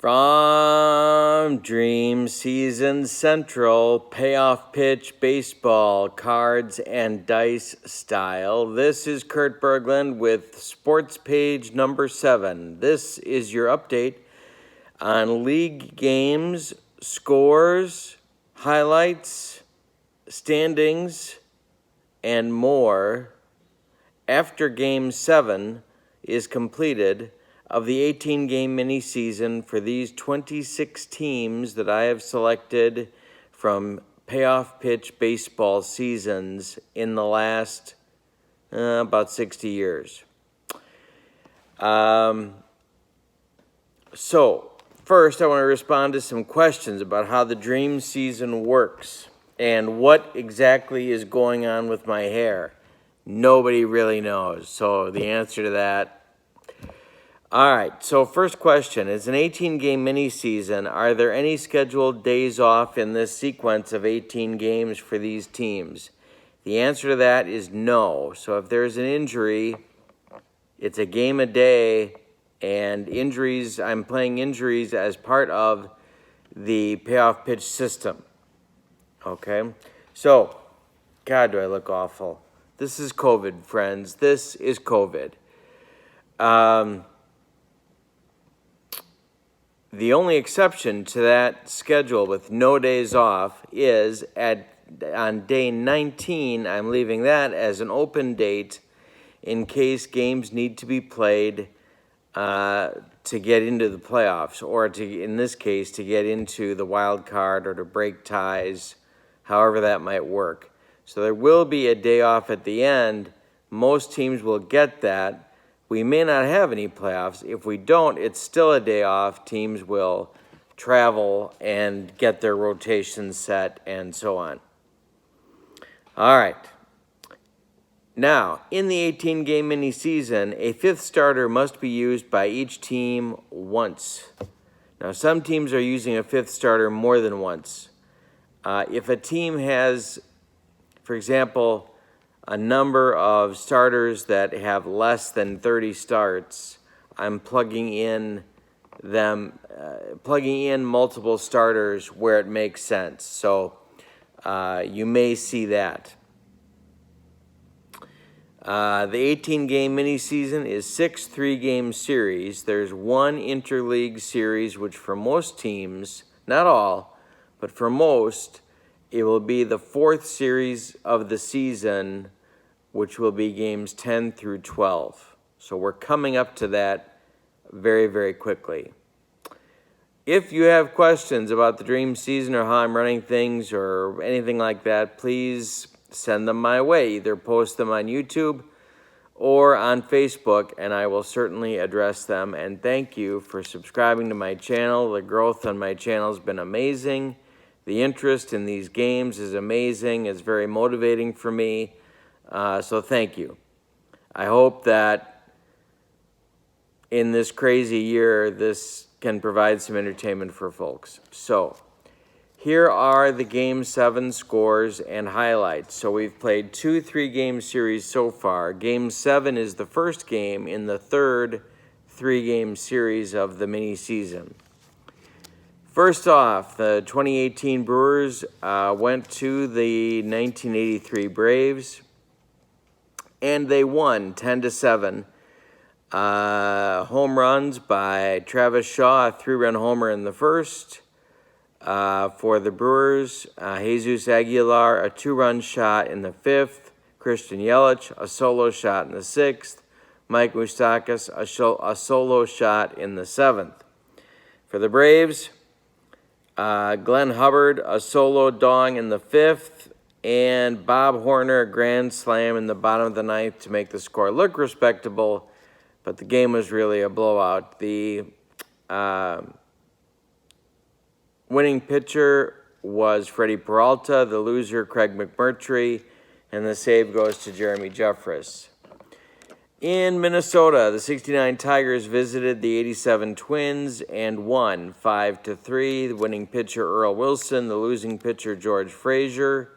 From Dream Season Central, Payoff Pitch Baseball, Cards and Dice Style. This is Kurt Berglund with Sportspage number 7. This is your update on league games, scores, highlights, standings, and more after Game 7 is completed of the 18-game mini-season for these 26 teams that I have selected from Payoff Pitch baseball seasons in the last about 60 years. So, first I want to respond to some questions about how the dream season works and what exactly is going on with my hair. Nobody really knows, so the answer to that. All right, so first question, it's an 18-game mini-season. Are there any scheduled days off in this sequence of 18 games for these teams? The answer to that is no. So if there's an injury, it's a game a day, and injuries, I'm playing injuries as part of the Payoff Pitch system. Okay, so, God, do I look awful. This is COVID, friends. This is COVID. The only exception to that schedule with no days off is on day 19, I'm leaving that as an open date in case games need to be played to get into the playoffs, or in this case, to get into the wild card or to break ties, however that might work. So there will be a day off at the end. Most teams will get that. We may not have any playoffs. If we don't, it's still a day off. Teams will travel and get their rotations set and so on. All right. Now, in the 18-game mini-season, a fifth starter must be used by each team once. Now, some teams are using a fifth starter more than once. If a team has, for example, a number of starters that have less than 30 starts, I'm plugging in multiple starters where it makes sense. So you may see that. The 18-game mini-season is 6 3-game series. There's one interleague series, which for most teams, not all, but for most, it will be the 4th series of the season, which will be games 10 through 12. So we're coming up to that very, very quickly. If you have questions about the dream season or how I'm running things or anything like that, please send them my way. Either post them on YouTube or on Facebook, and I will certainly address them. And thank you for subscribing to my channel. The growth on my channel has been amazing. The interest in these games is amazing. It's very motivating for me. So thank you. I hope that in this crazy year, this can provide some entertainment for folks. So here are the Game 7 scores and highlights. So we've played 2 3-game series so far. Game 7 is the first game in the 3rd 3-game series of the mini-season. First off, the 2018 Brewers went to the 1983 Braves, and they won 10-7. Home runs by Travis Shaw, a 3-run homer in the first. For the Brewers, Jesus Aguilar, a 2-run shot in the 5th. Christian Yelich, a solo shot in the 6th. Mike Moustakas, a solo shot in the 7th. For the Braves, Glenn Hubbard, a solo dong in the 5th. And Bob Horner, a grand slam in the bottom of the 9th to make the score look respectable, but the game was really a blowout. The winning pitcher was Freddie Peralta, the loser Craig McMurtry, and the save goes to Jeremy Jeffress. In Minnesota, the 69 Tigers visited the 87 Twins and won 5-3. The winning pitcher Earl Wilson, the losing pitcher George Frazier,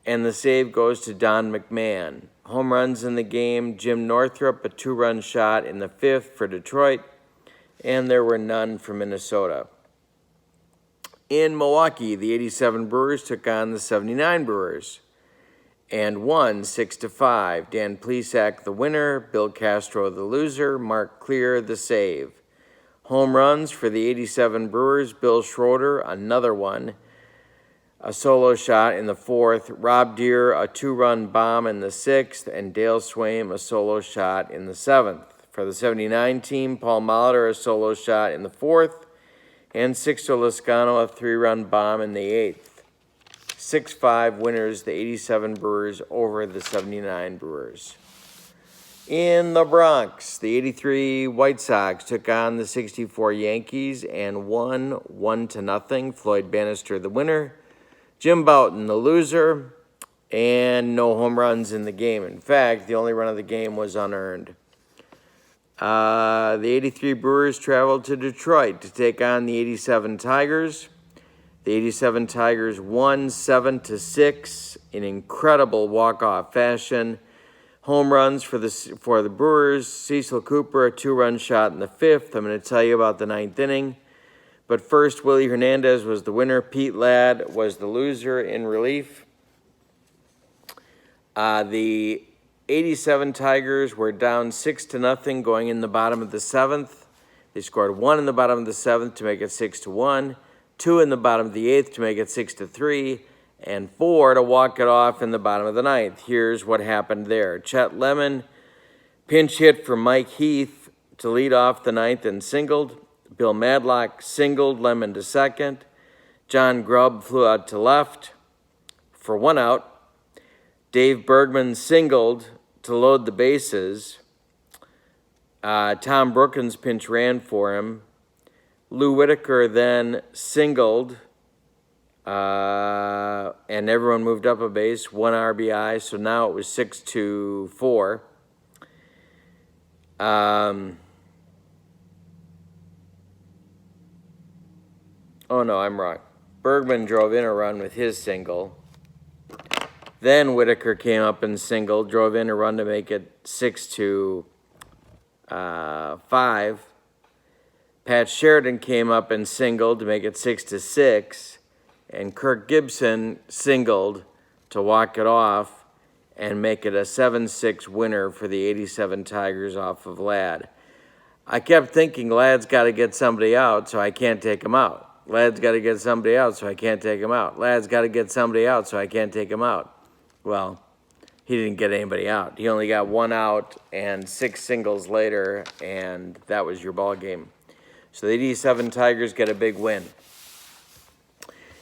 and the save goes to Don McMahon. Home runs in the game, Jim Northrup, a 2-run shot in the 5th for Detroit. and there were none for Minnesota. In Milwaukee, the 87 Brewers took on the 79 Brewers and won 6-5. Dan Plesac the winner, Bill Castro the loser, Mark Clear the save. Home runs for the 87 Brewers, Bill Schroeder, another one, a solo shot in the 4th, Rob Deere, a 2-run bomb in the 6th, and Dale Swaim, a solo shot in the 7th. For the 79 team, Paul Molitor, a solo shot in the 4th, and Sixto Lezcano, a 3-run bomb in the 8th. 6-5 winners, the 87 Brewers over the 79 Brewers. In the Bronx, the 83 White Sox took on the 64 Yankees and won 1-0. Floyd Bannister the winner, Jim Bouton the loser, and no home runs in the game. In fact, the only run of the game was unearned. The 83 Brewers traveled to Detroit to take on the 87 Tigers. The 87 Tigers won 7-6 in incredible walk-off fashion. Home runs for the Brewers, Cecil Cooper, a 2-run shot in the 5th. I'm going to tell you about the 9th inning. But first, Willie Hernandez was the winner. Pete Ladd was the loser in relief. The 87 Tigers were down 6-0 going in the bottom of the 7th. They scored 1 in the bottom of the 7th to make it 6-1, 2 in the bottom of the 8th to make it 6-3, and 4 to walk it off in the bottom of the 9th. Here's what happened there. Chet Lemon pinch hit for Mike Heath to lead off the 9th and singled. Bill Madlock singled Lemon to second. John Grubb flew out to left for 1 out. Dave Bergman singled to load the bases. Tom Brookins pinch ran for him. Lou Whitaker then singled, and everyone moved up a base, 1 RBI, so now it was 6-4. Oh, no, I'm wrong. Bergman drove in a run with his single. Then Whitaker came up and singled, drove in a run to make it 6-5. Pat Sheridan came up and singled to make it 6-6. And Kirk Gibson singled to walk it off and make it a 7-6 winner for the 87 Tigers off of Ladd. I kept thinking Ladd's got to get somebody out, so I can't take him out. Ladd's got to get somebody out, so I can't take him out. Ladd's got to get somebody out, so I can't take him out. Well, he didn't get anybody out. He only got 1 out and 6 singles later, and that was your ball game. So the 87 Tigers get a big win.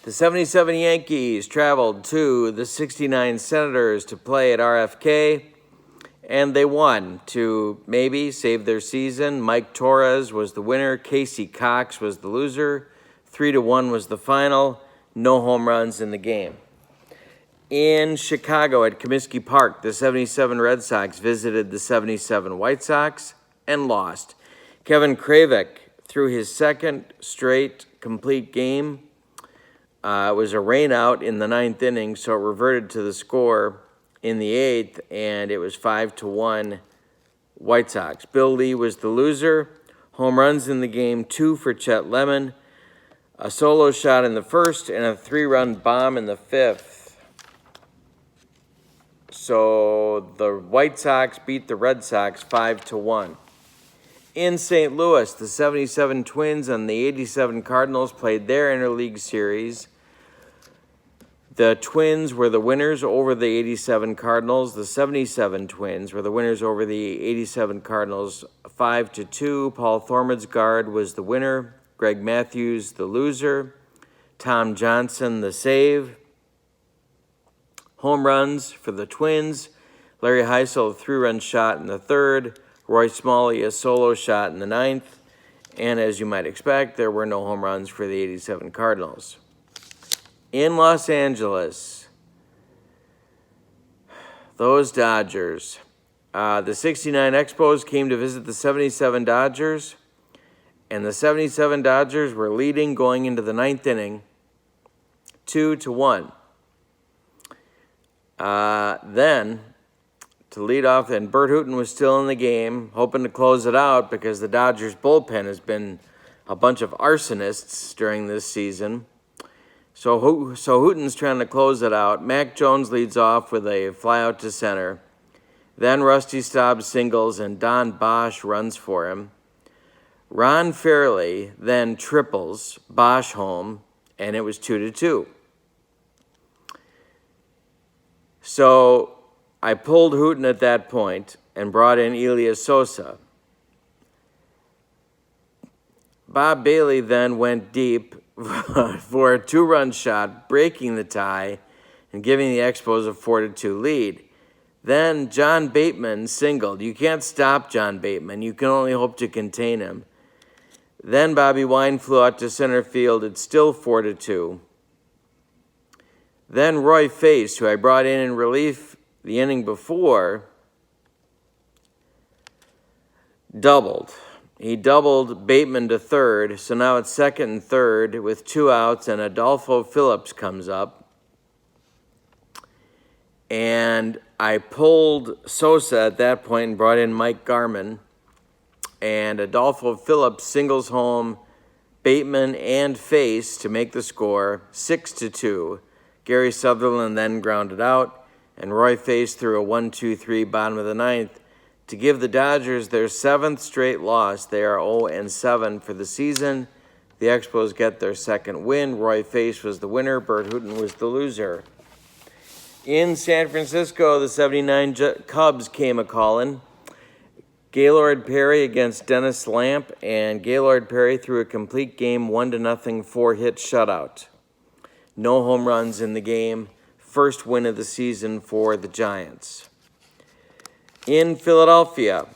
The 77 Yankees traveled to the 69 Senators to play at RFK, and they won to maybe save their season. Mike Torres was the winner. Casey Cox was the loser. 3-1 was the final. No home runs in the game. In Chicago at Comiskey Park, the 77 Red Sox visited the 77 White Sox and lost. Kevin Kravik threw his second straight complete game. It was a rain out in the 9th inning, so it reverted to the score in the 8th, and it was 5-1 White Sox. Bill Lee was the loser. Home runs in the game, 2 for Chet Lemon, a solo shot in the 1st, and a 3-run bomb in the 5th. So the White Sox beat the Red Sox 5-1. In St. Louis, the 77 Twins and the 87 Cardinals played their interleague series. The Twins were the winners over the 87 Cardinals. The 77 Twins were the winners over the 87 Cardinals 5-2. Paul Thormadsgaard was the winner. Greg Matthews, the loser. Tom Johnson, the save. Home runs for the Twins. Larry Heisel, a 3-run shot in the 3rd. Roy Smalley, a solo shot in the 9th. And as you might expect, there were no home runs for the 87 Cardinals. In Los Angeles, those Dodgers. The 69 Expos came to visit the 77 Dodgers. And the 77 Dodgers were leading going into the 9th inning, 2-1. Then to lead off, and Bert Hooton was still in the game, hoping to close it out because the Dodgers bullpen has been a bunch of arsonists during this season. So Hooton's trying to close it out. Mac Jones leads off with a fly out to center. Then Rusty Staub singles, and Don Bosch runs for him. Ron Fairley then triples Bosch home, and it was 2-2. So I pulled Hooton at that point and brought in Elias Sosa. Bob Bailey then went deep for a 2-run shot, breaking the tie and giving the Expos a 4-2 lead. Then John Bateman singled. You can't stop John Bateman. You can only hope to contain him. Then Bobby Wine flew out to center field. It's still 4-2. Then Roy Face, who I brought in relief the inning before, doubled. He doubled Bateman to third, so now it's second and third with 2 outs, and Adolfo Phillips comes up. And I pulled Sosa at that point and brought in Mike Garman, and Adolfo Phillips singles home Bateman and Face to make the score 6-2. Gary Sutherland then grounded out, and Roy Face threw a 1-2-3 bottom of the ninth to give the Dodgers their 7th straight loss. They are 0-7 for the season. The Expos get their 2nd win. Roy Face was the winner. Bert Hooton was the loser. In San Francisco, the 79 Cubs came a-calling. Gaylord Perry against Dennis Lamp, and Gaylord Perry threw a complete game 1-0 4-hit shutout. No home runs in the game. First win of the season for the Giants. In Philadelphia,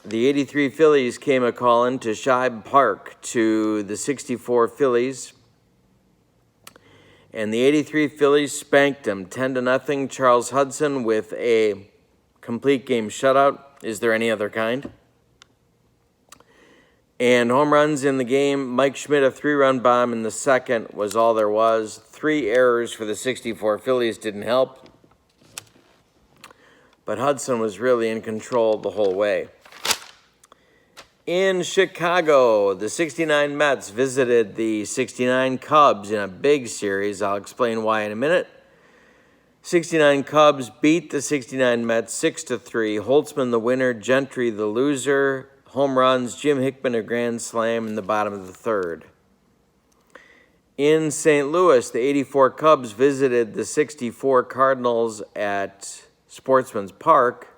the 83 Phillies came a-calling to Shibe Park to the 64 Phillies. And the 83 Phillies spanked them 10-0. Charles Hudson with a complete game shutout. Is there any other kind? And home runs in the game. Mike Schmidt, a 3-run bomb in the second was all there was. 3 errors for the 64 Phillies didn't help. But Hudson was really in control the whole way. In Chicago, the 69 Mets visited the 69 Cubs in a big series. I'll explain why in a minute. 69 Cubs beat the 69 Mets 6-3. Holtzman the winner, Gentry the loser. Home runs, Jim Hickman a grand slam in the bottom of the third. In St. Louis, the 84 Cubs visited the 64 Cardinals at Sportsman's Park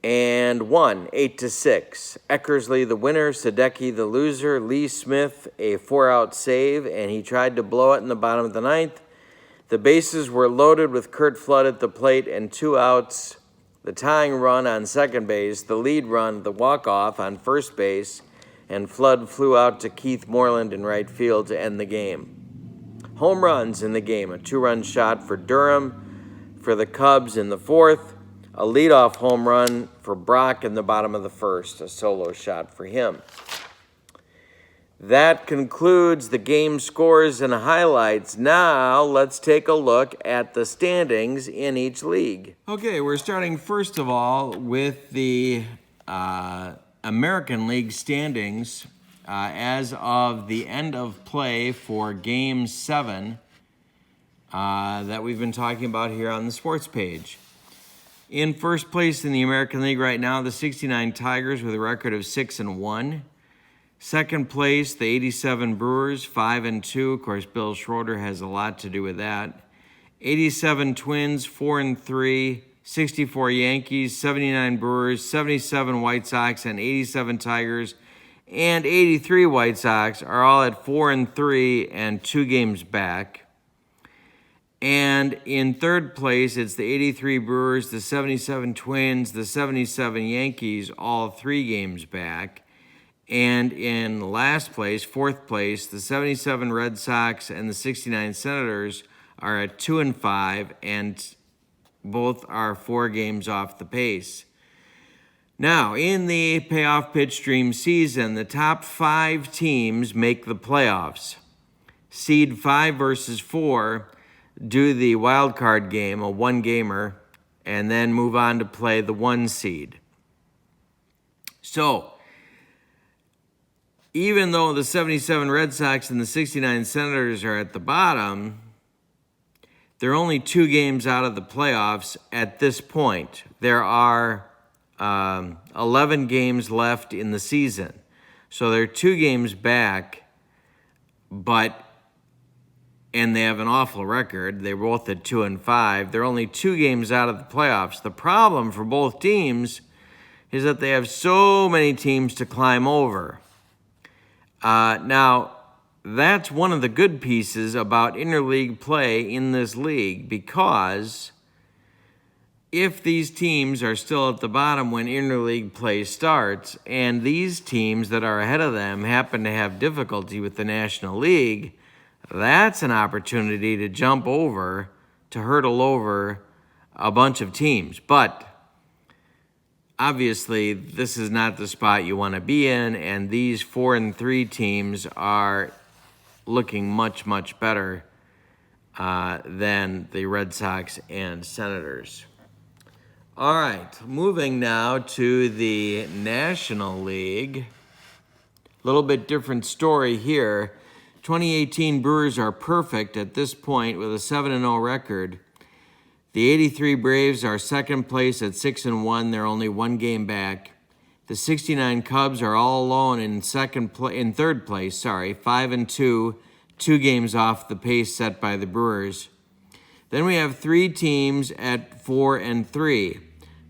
and won 8-6. Eckersley the winner, Sadecki the loser, Lee Smith a 4-out save, and he tried to blow it in the bottom of the ninth. The bases were loaded with Curt Flood at the plate and 2 outs. The tying run on second base, the lead run, the walk-off on first base, and Flood flew out to Keith Moreland in right field to end the game. Home runs in the game, a 2-run shot for Durham for the Cubs in the fourth, a leadoff home run for Brock in the bottom of the first, a solo shot for him. That concludes the game scores and highlights. Now, let's take a look at the standings in each league. Okay, we're starting first of all with the American League standings as of the end of play for Game 7 that we've been talking about here on the sports page. In first place in the American League right now, the 69 Tigers with a record of 6-1. Second place, the 87 Brewers, 5-2. Of course, Bill Schroeder has a lot to do with that. 87 Twins, 4-3. 64 Yankees, 79 Brewers, 77 White Sox, and 87 Tigers, and 83 White Sox are all at 4-3 and 2 games back. And in third place, it's the 83 Brewers, the 77 Twins, the 77 Yankees, all 3 games back. And in last place, fourth place, the 77 Red Sox and the 69 Senators are at 2-5, and both are 4 games off the pace. Now, in the Payoff Pitch Dream season, the top 5 teams make the playoffs. Seed 5 versus 4 do the wild card game, a 1-gamer, and then move on to play the 1 seed. So, even though the 77 Red Sox and the 69 Senators are at the bottom, they're only 2 games out of the playoffs at this point. There are 11 games left in the season. So they're 2 games back, and they have an awful record. They're both at 2-5. They're only 2 games out of the playoffs. The problem for both teams is that they have so many teams to climb over. Now, that's one of the good pieces about interleague play in this league, because if these teams are still at the bottom when interleague play starts, and these teams that are ahead of them happen to have difficulty with the National League, that's an opportunity to jump over, to hurdle over a bunch of teams. But obviously, this is not the spot you want to be in, and these 4-3 teams are looking much, much better than the Red Sox and Senators. All right, moving now to the National League. A little bit different story here. 2018 Brewers are perfect at this point with a 7-0 record. The 83 Braves are second place at 6-1. They're only 1 game back. The 69 Cubs are all alone in third place, 5-2, 2 games off the pace set by the Brewers. Then we have 3 teams at 4-3.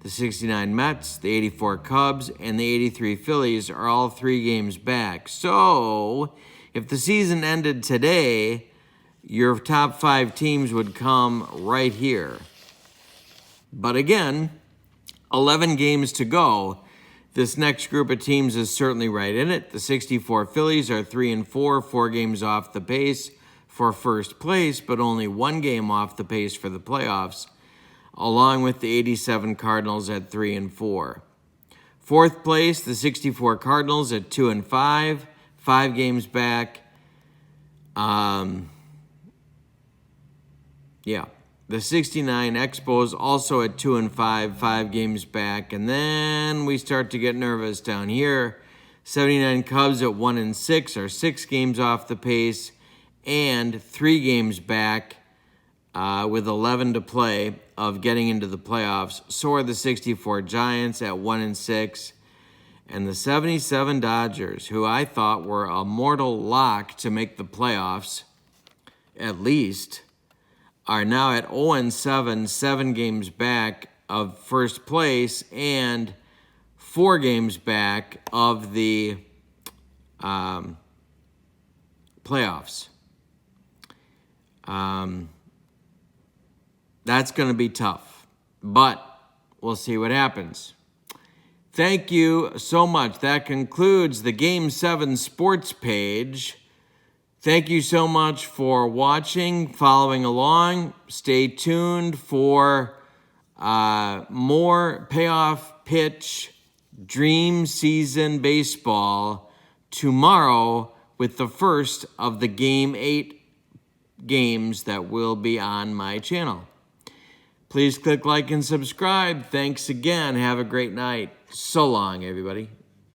The 69 Mets, the 84 Cubs, and the 83 Phillies are all 3 games back. So, if the season ended today, your top 5 teams would come right here. But again, 11 games to go. This next group of teams is certainly right in it. The 64 Phillies are 3-4, 4 games off the pace for first place, but only 1 game off the pace for the playoffs, along with the 87 Cardinals at 3-4. Fourth place, the 64 Cardinals at 2-5, 5 games back. The 69 Expos also at 2-5, 5 games back. And then we start to get nervous down here. 79 Cubs at 1-6 are 6 games off the pace and 3 games back with 11 to play of getting into the playoffs. So are the 64 Giants at 1-6. And the 77 Dodgers, who I thought were a mortal lock to make the playoffs, at least, are now at 0-7, 7 games back of first place and 4 games back of the playoffs. That's going to be tough, but we'll see what happens. Thank you so much. That concludes the Game 7 sports page. Thank you so much for watching, following along. Stay tuned for more Payoff Pitch Dream Season Baseball tomorrow with the first of the Game 8 games that will be on my channel. Please click like and subscribe. Thanks again. Have a great night. So long, everybody.